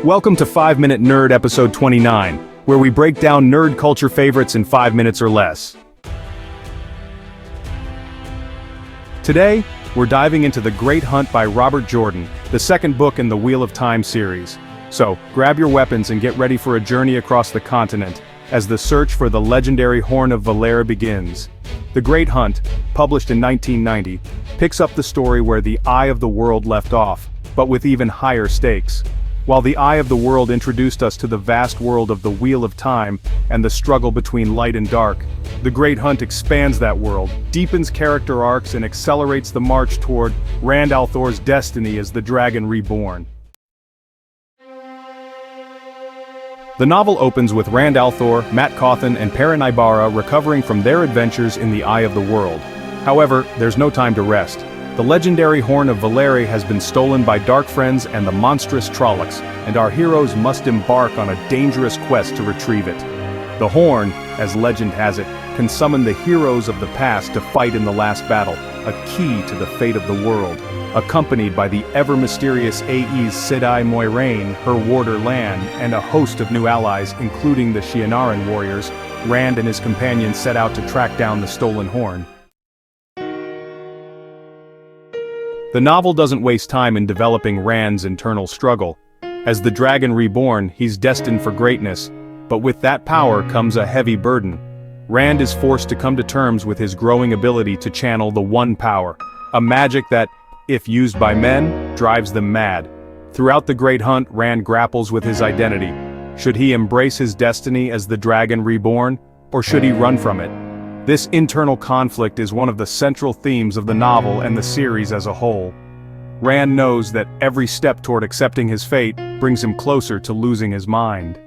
Welcome to 5 Minute Nerd episode 29, where we break down nerd culture favorites in 5 minutes or less. Today, we're diving into The Great Hunt by Robert Jordan, the second book in the Wheel of Time series. So, grab your weapons and get ready for a journey across the continent, as the search for the legendary Horn of Valera begins. The Great Hunt, published in 1990, picks up the story where the Eye of the World left off, but with even higher stakes. While the Eye of the World introduced us to the vast world of the Wheel of Time and the struggle between light and dark, The Great Hunt expands that world, deepens character arcs and accelerates the march toward Rand al'Thor's destiny as the Dragon Reborn. The novel opens with Rand al'Thor, Mat Cauthon and Perrin Ibarra recovering from their adventures in the Eye of the World. However, there's no time to rest. The legendary Horn of Valera has been stolen by dark friends and the monstrous Trollocs, and our heroes must embark on a dangerous quest to retrieve it. The Horn, as legend has it, can summon the heroes of the past to fight in the last battle, a key to the fate of the world. Accompanied by the ever-mysterious Aes Sedai Moiraine, her warder Lan, and a host of new allies including the Shienaran warriors, Rand and his companions set out to track down the stolen horn. The novel doesn't waste time in developing Rand's internal struggle. As the Dragon Reborn, he's destined for greatness, but with that power comes a heavy burden. Rand is forced to come to terms with his growing ability to channel the One Power, a magic that, if used by men, drives them mad. Throughout the Great Hunt, Rand grapples with his identity. Should he embrace his destiny as the Dragon Reborn, or should he run from it? This internal conflict is one of the central themes of the novel and the series as a whole. Rand knows that every step toward accepting his fate brings him closer to losing his mind.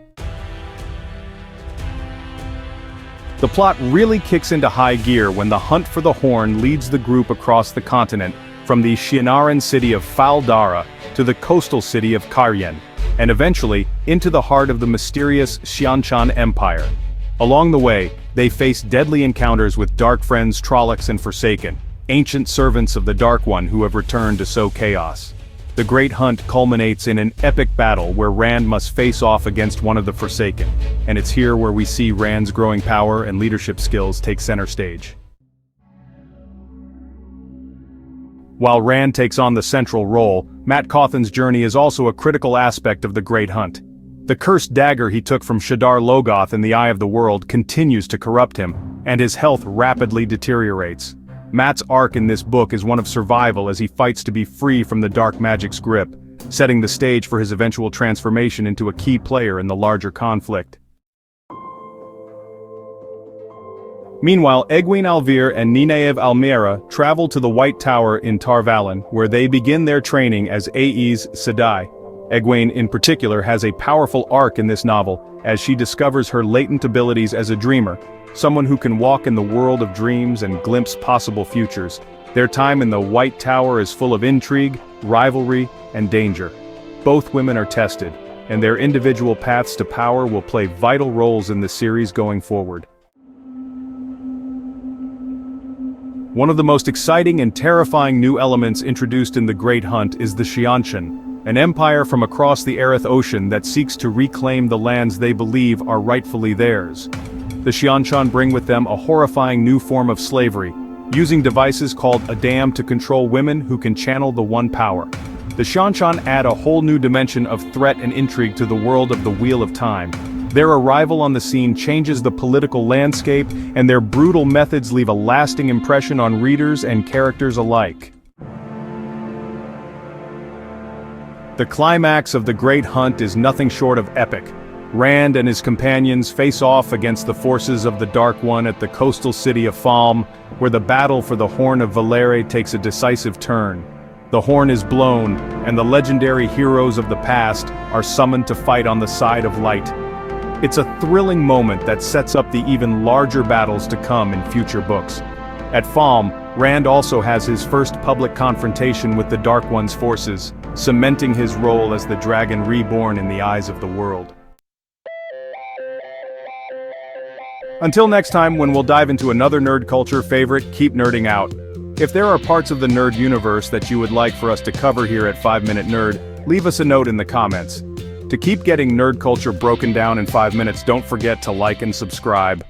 The plot really kicks into high gear when the hunt for the Horn leads the group across the continent, from the Shienaran city of Fal Dara to the coastal city of Karyen, and eventually into the heart of the mysterious Xianshan Empire. Along the way, they face deadly encounters with dark friends Trollocs and Forsaken, ancient servants of the Dark One who have returned to sow chaos. The Great Hunt culminates in an epic battle where Rand must face off against one of the Forsaken, and it's here where we see Rand's growing power and leadership skills take center stage. While Rand takes on the central role, Mat Cauthon's journey is also a critical aspect of the Great Hunt. The cursed dagger he took from Shadar Logoth in the Eye of the World continues to corrupt him, and his health rapidly deteriorates. Mat's arc in this book is one of survival as he fights to be free from the dark magic's grip, setting the stage for his eventual transformation into a key player in the larger conflict. Meanwhile, Egwene Alvir and Nynaeve Almera travel to the White Tower in Tar Valon, where they begin their training as Aes Sedai. Egwene, in particular, has a powerful arc in this novel, as she discovers her latent abilities as a dreamer, someone who can walk in the world of dreams and glimpse possible futures. Their time in the White Tower is full of intrigue, rivalry, and danger. Both women are tested, and their individual paths to power will play vital roles in the series going forward. One of the most exciting and terrifying new elements introduced in The Great Hunt is the Xianshan, an empire from across the Aryth Ocean that seeks to reclaim the lands they believe are rightfully theirs. The Xianshan bring with them a horrifying new form of slavery, using devices called a dam to control women who can channel the One Power. The Xianshan add a whole new dimension of threat and intrigue to the world of the Wheel of Time. Their arrival on the scene changes the political landscape, and their brutal methods leave a lasting impression on readers and characters alike. The climax of The Great Hunt is nothing short of epic. Rand and his companions face off against the forces of the Dark One at the coastal city of Falm, where the battle for the Horn of Valera takes a decisive turn. The horn is blown, and the legendary heroes of the past are summoned to fight on the side of light. It's a thrilling moment that sets up the even larger battles to come in future books. At Falm, Rand also has his first public confrontation with the Dark One's forces, cementing his role as the Dragon Reborn in the eyes of the world. Until next time, when we'll dive into another nerd culture favorite, keep nerding out. If there are parts of the nerd universe that you would like for us to cover here at 5 Minute Nerd, leave us a note in the comments. To keep getting nerd culture broken down in 5 minutes, don't forget to like and subscribe.